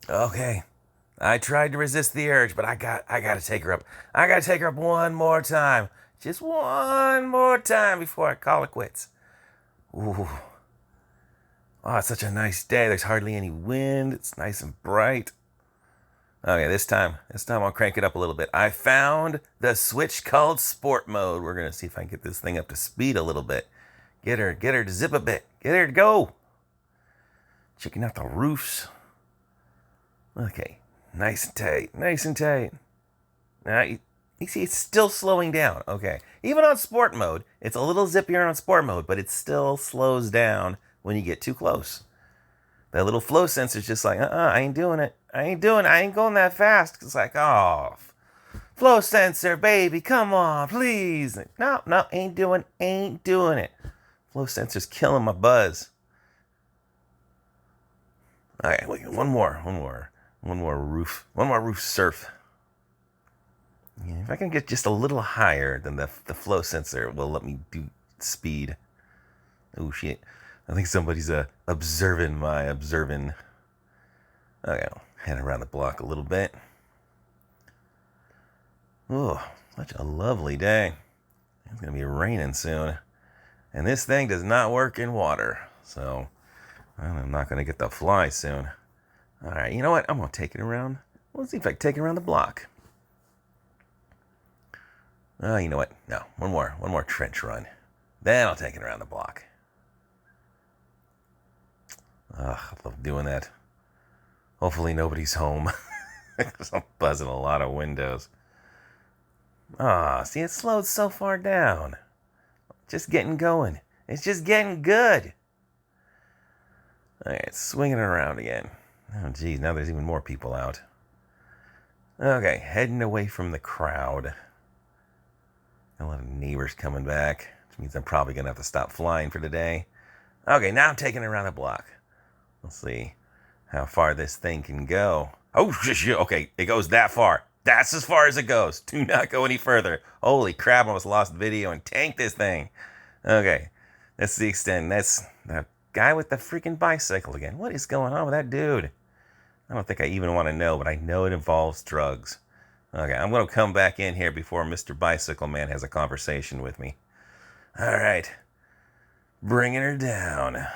Okay. I tried to resist the urge, but I gotta take her up. I gotta take her up one more time. Just one more time before I call it quits. Ooh. Oh, it's such a nice day. There's hardly any wind. It's nice and bright. Okay, this time I'll crank it up a little bit. I found the switch called sport mode. We're gonna see if I can get this thing up to speed a little bit. Get her to zip a bit. Get her to go. Checking out the roofs. Okay, nice and tight, nice and tight. Now you see, it's still slowing down. Okay, even on sport mode, it's a little zippier on sport mode, but it still slows down when you get too close. That little flow sensor's just like, I ain't doing it. I ain't going that fast. It's like, oh, flow sensor, baby, come on, please. No, ain't doing it. Flow sensor's killing my buzz. All right, wait, one more roof surf. Yeah, if I can get just a little higher than the flow sensor, it will let me do speed. Oh shit! I think somebody's observing. Okay, I'll head around the block a little bit. Oh, such a lovely day. It's gonna be raining soon, and this thing does not work in water, so I'm not gonna get the fly soon. All right, you know what? I'm gonna take it around. Let's see if I can take it around the block. Oh, you know what? No, one more trench run. Then I'll take it around the block. Ugh, I love doing that. Hopefully nobody's home. Because I'm buzzing a lot of windows. Ah, see, it slowed so far down. Just getting going. It's just getting good. Alright, swinging it around again. Oh, geez, now there's even more people out. Okay, heading away from the crowd. A lot of neighbors coming back, which means I'm probably going to have to stop flying for today. Okay, now I'm taking it around the block. Let's see how far this thing can go. Oh, okay, it goes that far. That's as far as it goes. Do not go any further. Holy crap, I almost lost the video and tanked this thing. Okay, that's the extent. That's that guy with the freaking bicycle again. What is going on with that dude? I don't think I even want to know, but I know it involves drugs. Okay, I'm going to come back in here before Mr. Bicycle Man has a conversation with me. All right, bringing her down.